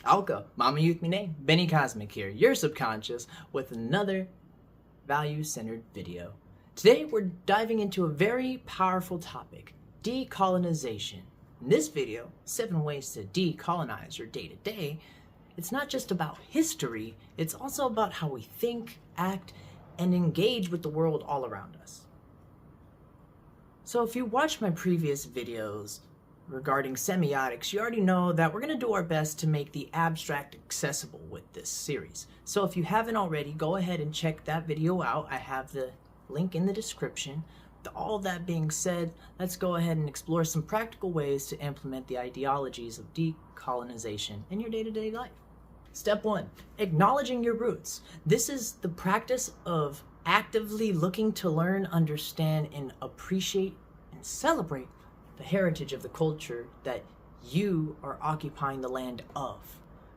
Alka, Mama Youth Mine, Benny Cosmic here, your subconscious, with another value-centered video. Today we're diving into a very powerful topic, decolonization. In this video, 7 ways to decolonize your day-to-day, it's not just about history, it's also about how we think, act, and engage with the world all around us. So if you watched my previous videos regarding semiotics, you already know that we're going to do our best to make the abstract accessible with this series. So if you haven't already, go ahead and check that video out. I have the link in the description. With all of that being said, let's go ahead and explore some practical ways to implement the ideologies of decolonization in your day-to-day life. Step 1, acknowledging your roots. This is the practice of actively looking to learn, understand, and appreciate and celebrate the heritage of the culture that you are occupying the land of.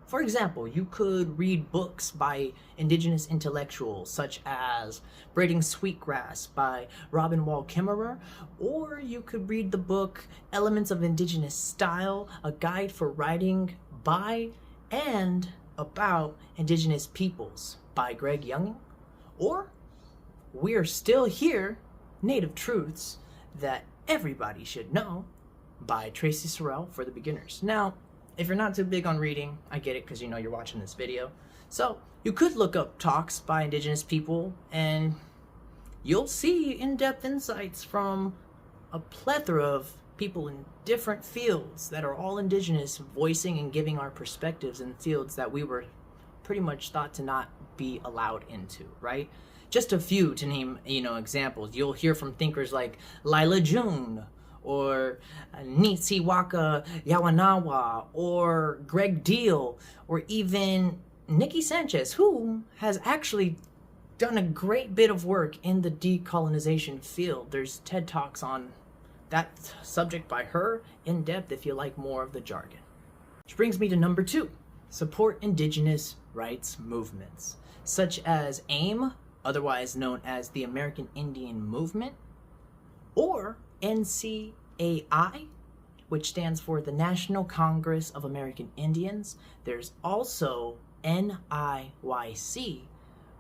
For example, you could read books by indigenous intellectuals such as Braiding Sweetgrass by Robin Wall Kimmerer, or you could read the book Elements of Indigenous Style, a guide for writing by and about indigenous peoples by Greg Younging, or We're Still Here, Native Truths That Everybody Should Know by Tracy Sorrell for the beginners. Now, if you're not too big on reading, I get it because you know you're watching this video. So you could look up talks by indigenous people and you'll see in-depth insights from a plethora of people in different fields that are all indigenous, voicing and giving our perspectives in fields that we were pretty much thought to not be allowed into, right? Just a few to name, examples. You'll hear from thinkers like Lila June, or Nitsiwaka Yawanawa, or Greg Deal, or even Nikki Sanchez, who has actually done a great bit of work in the decolonization field. There's TED Talks on that subject by her, in depth if you like more of the jargon. Which brings me to number 2, support indigenous rights movements, such as AIM, otherwise known as the American Indian Movement, or NCAI, which stands for the National Congress of American Indians. There's also NIYC,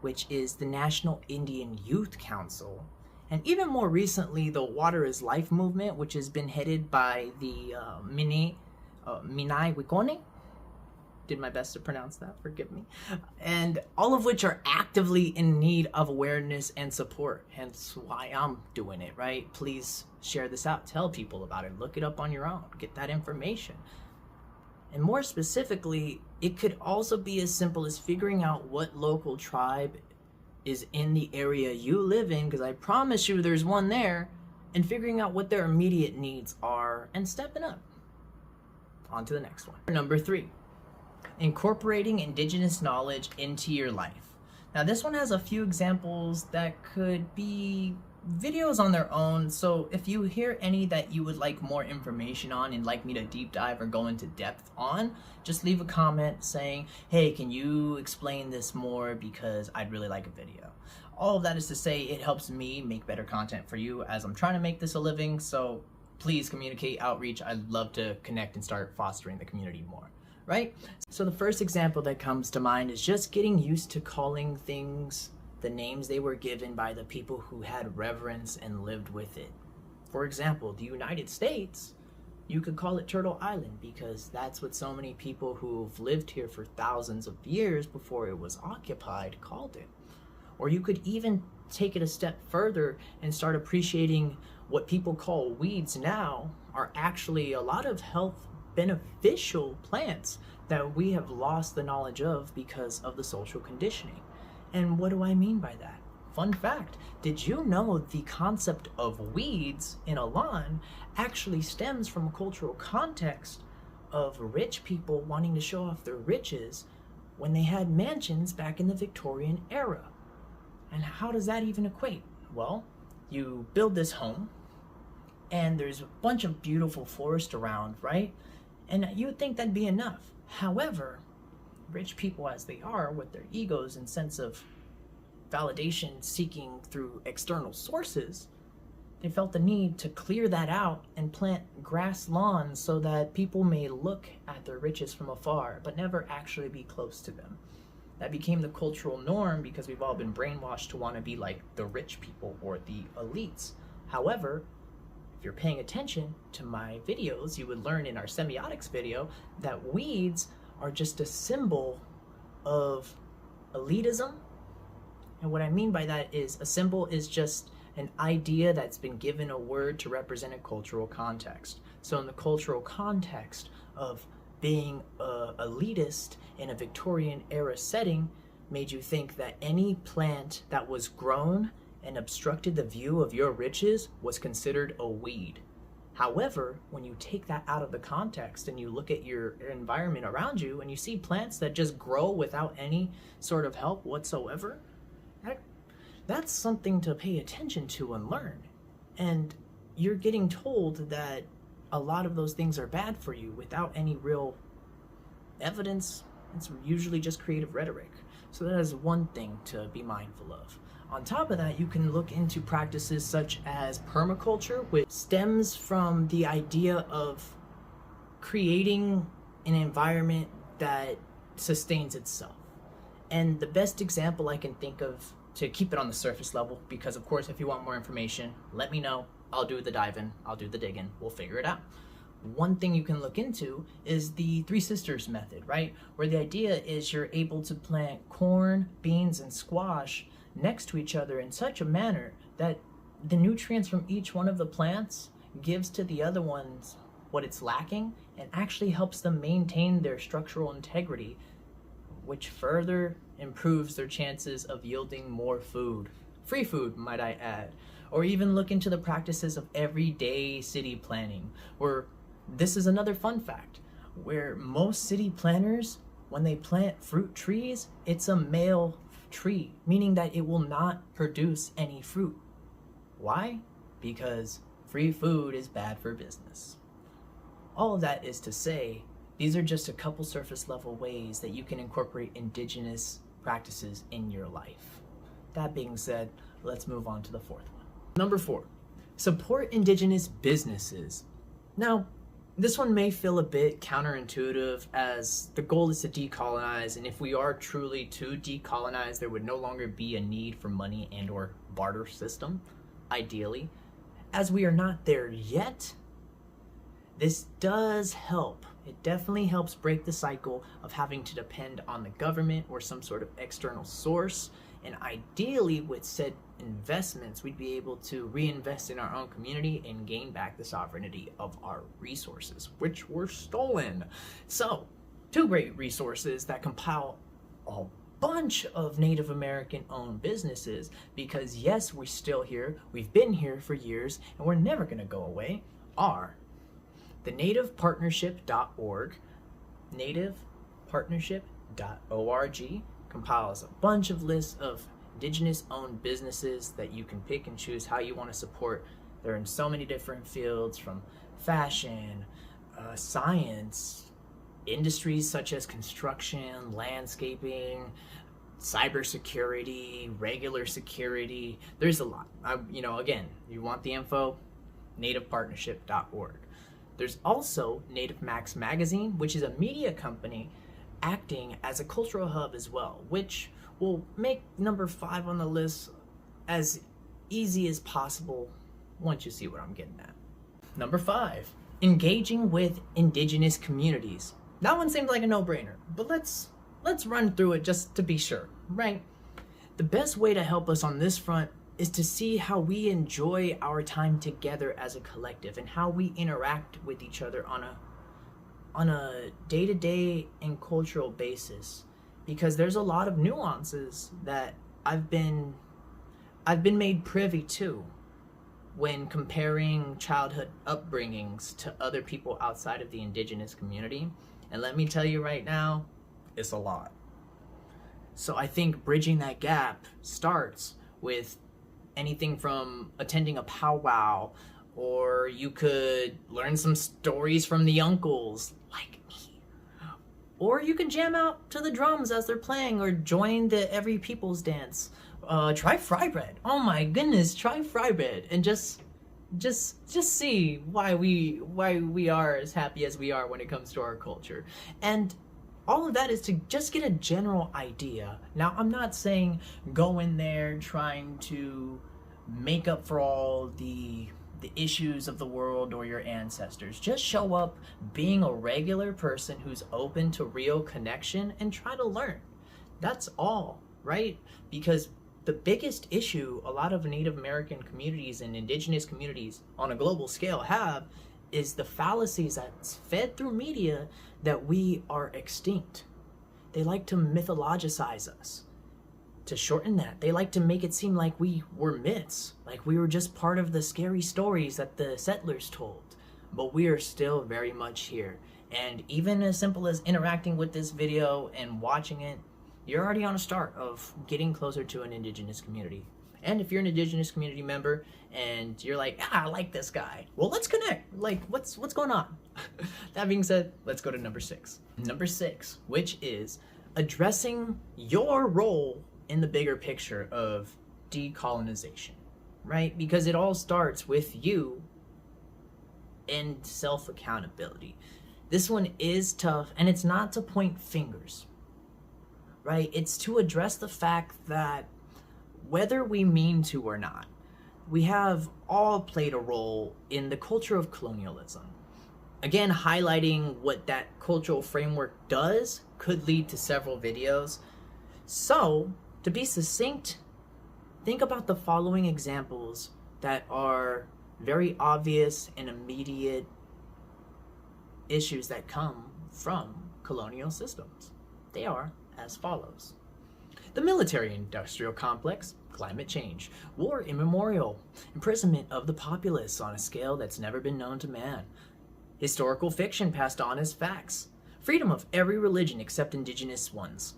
which is the National Indian Youth Council, and even more recently, the Water is Life movement, which has been headed by the Minai Wikone. Did my best to pronounce that, forgive me. And all of which are actively in need of awareness and support, hence why I'm doing it, right? Please share this out, tell people about it, look it up on your own, get that information. And more specifically, it could also be as simple as figuring out what local tribe is in the area you live in, because I promise you there's one there, and figuring out what their immediate needs are and stepping up. On to the next one. Number 3. Incorporating indigenous knowledge into your life. Now this one has a few examples that could be videos on their own, so if you hear any that you would like more information on and like me to deep dive or go into depth on, just leave a comment saying, hey, can you explain this more, because I'd really like a video. All of that is to say it helps me make better content for you as I'm trying to make this a living, so please communicate, outreach. I'd love to connect and start fostering the community more. Right? So the first example that comes to mind is just getting used to calling things the names they were given by the people who had reverence and lived with it. For example, the United States, you could call it Turtle Island because that's what so many people who've lived here for thousands of years before it was occupied called it. Or you could even take it a step further and start appreciating what people call weeds now are actually a lot of health beneficial plants that we have lost the knowledge of because of the social conditioning. And what do I mean by that? Fun fact, did you know the concept of weeds in a lawn actually stems from a cultural context of rich people wanting to show off their riches when they had mansions back in the Victorian era? And how does that even equate? Well, you build this home and there's a bunch of beautiful forest around, right? And you would think that'd be enough. However, rich people as they are, with their egos and sense of validation seeking through external sources, they felt the need to clear that out and plant grass lawns so that people may look at their riches from afar but never actually be close to them. That became the cultural norm because we've all been brainwashed to want to be like the rich people or the elites. However, if you're paying attention to my videos, you would learn in our semiotics video that weeds are just a symbol of elitism. And what I mean by that is a symbol is just an idea that's been given a word to represent a cultural context. So in the cultural context of being elitist in a Victorian era setting made you think that any plant that was grown and obstructed the view of your riches was considered a weed. However, when you take that out of the context and you look at your environment around you and you see plants that just grow without any sort of help whatsoever, that's something to pay attention to and learn. And you're getting told that a lot of those things are bad for you without any real evidence. It's usually just creative rhetoric. So that is one thing to be mindful of. On top of that, you can look into practices such as permaculture, which stems from the idea of creating an environment that sustains itself. And the best example I can think of, to keep it on the surface level, because of course if you want more information, let me know. I'll do the diving, I'll do the digging, we'll figure it out. One thing you can look into is the Three Sisters method, right? Where the idea is you're able to plant corn, beans, and squash next to each other in such a manner that the nutrients from each one of the plants gives to the other ones what it's lacking and actually helps them maintain their structural integrity, which further improves their chances of yielding more food. Free food, might I add. Or even look into the practices of everyday city planning, where this is another fun fact, where most city planners, when they plant fruit trees, it's a male tree, meaning that it will not produce any fruit. Why? Because free food is bad for business. All of that is to say, these are just a couple surface level ways that you can incorporate indigenous practices in your life. That being said, let's move on to the fourth one. Number 4, support indigenous businesses. Now, this one may feel a bit counterintuitive as the goal is to decolonize, and if we are truly to decolonize, there would no longer be a need for money and or barter system, ideally. As we are not there yet, this does help. It definitely helps break the cycle of having to depend on the government or some sort of external source. And ideally, with said investments, we'd be able to reinvest in our own community and gain back the sovereignty of our resources, which were stolen. So, 2 great resources that compile a bunch of Native American owned businesses, because yes, we're still here, we've been here for years, and we're never gonna go away, are the nativepartnership.org, nativepartnership.org, compiles a bunch of lists of indigenous owned businesses that you can pick and choose how you want to support. They're in so many different fields, from fashion, science, industries such as construction, landscaping, cybersecurity, regular security. There's a lot. Again, you want the info, nativepartnership.org. There's also Native Max Magazine, which is a media company acting as a cultural hub as well, which will make number 5 on the list as easy as possible once you see what I'm getting at. Number 5, engaging with indigenous communities. That one seems like a no-brainer, but let's run through it just to be sure, right? The best way to help us on this front is to see how we enjoy our time together as a collective and how we interact with each other on a day-to-day and cultural basis, because there's a lot of nuances that I've been made privy to when comparing childhood upbringings to other people outside of the indigenous community. And let me tell you right now, it's a lot. So I think bridging that gap starts with anything from attending a powwow, or you could learn some stories from the uncles like me, or you can jam out to the drums as they're playing, or join the Every People's Dance. Try fry bread. Oh my goodness, try fry bread and just just see why we are as happy as we are when it comes to our culture. And all of that is to just get a general idea. Now, I'm not saying go in there trying to make up for all the issues of the world or your ancestors. Just show up being a regular person who's open to real connection and try to learn. That's all, right? Because the biggest issue a lot of Native American communities and indigenous communities on a global scale have is the fallacies that's fed through media that we are extinct. They like to mythologize us. To shorten that, they like to make it seem like we were myths, like we were just part of the scary stories that the settlers told. But we are still very much here. And even as simple as interacting with this video and watching it, you're already on a start of getting closer to an indigenous community. And if you're an indigenous community member and you're like, I like this guy, well, let's connect. Like, what's going on? That being said, let's go to number 6. Number 6, which is addressing your role in the bigger picture of decolonization, right? Because it all starts with you and self-accountability. This one is tough, and it's not to point fingers, right? It's to address the fact that whether we mean to or not, we have all played a role in the culture of colonialism. Again, highlighting what that cultural framework does could lead to several videos. So, to be succinct, think about the following examples that are very obvious and immediate issues that come from colonial systems. They are as follows: the military-industrial complex, climate change, war immemorial, imprisonment of the populace on a scale that's never been known to man, historical fiction passed on as facts, freedom of every religion except indigenous ones,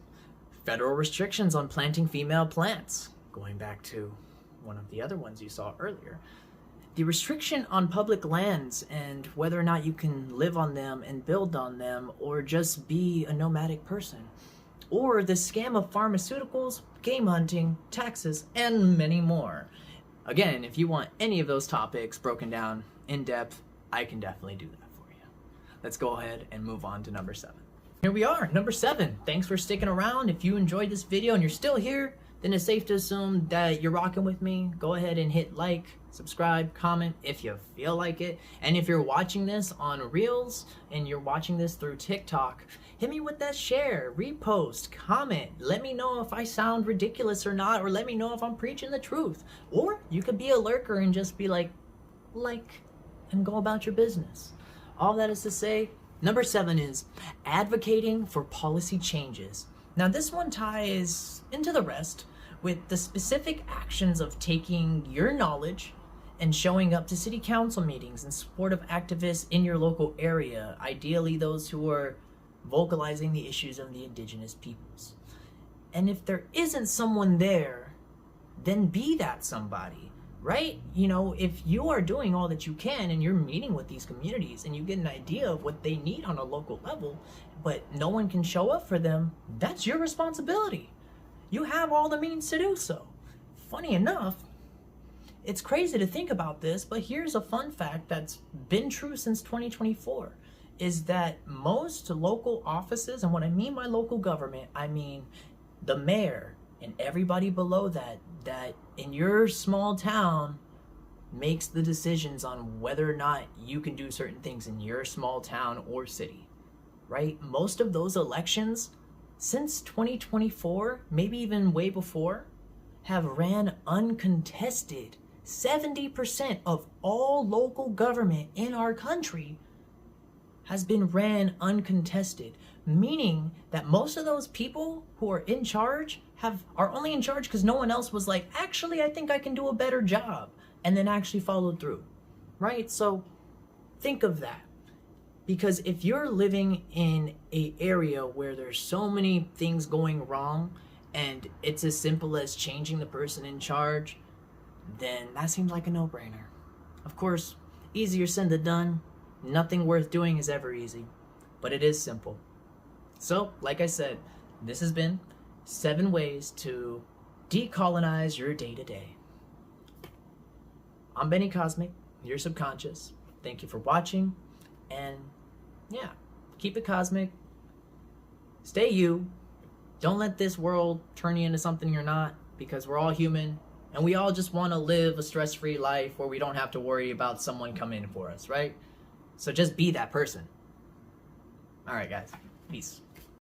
federal restrictions on planting female plants, going back to one of the other ones you saw earlier, the restriction on public lands and whether or not you can live on them and build on them or just be a nomadic person, or the scam of pharmaceuticals, game hunting, taxes, and many more. Again, if you want any of those topics broken down in depth, I can definitely do that for you. Let's go ahead and move on to number 7. Here we are, number 7. Thanks for sticking around. If you enjoyed this video and you're still here, then it's safe to assume that you're rocking with me. Go ahead and hit like, subscribe, comment if you feel like it. And if you're watching this on Reels and you're watching this through TikTok, hit me with that share, repost, comment. Let me know if I sound ridiculous or not, or let me know if I'm preaching the truth. Or you could be a lurker and just be like, and go about your business. All that is to say, number 7 is advocating for policy changes. Now this one ties into the rest with the specific actions of taking your knowledge and showing up to city council meetings in support of activists in your local area, ideally those who are vocalizing the issues of the indigenous peoples. And if there isn't someone there, then be that somebody. Right? You know, if you are doing all that you can and you're meeting with these communities and you get an idea of what they need on a local level, but no one can show up for them, that's your responsibility. You have all the means to do so. Funny enough, it's crazy to think about this, but here's a fun fact that's been true since 2024, is that most local offices, and when I mean by local government, I mean the mayor and everybody below that in your small town makes the decisions on whether or not you can do certain things in your small town or city, right? Most of those elections since 2024, maybe even way before, have ran uncontested. 70% of all local government in our country has been ran uncontested, meaning that most of those people who are in charge are only in charge because no one else was like, actually, I think I can do a better job, and then actually followed through, right? So think of that. Because if you're living in an area where there's so many things going wrong and it's as simple as changing the person in charge, then that seems like a no-brainer. Of course, easier said than done. Nothing worth doing is ever easy, but it is simple. So, like I said, this has been 7 ways to decolonize your day-to-day. I'm Benny Cosmic, your subconscious. Thank you for watching, and yeah, keep it cosmic. Stay you. Don't let this world turn you into something you're not, because we're all human, and we all just want to live a stress-free life where we don't have to worry about someone coming in for us, right? So just be that person. All right, guys. Peace.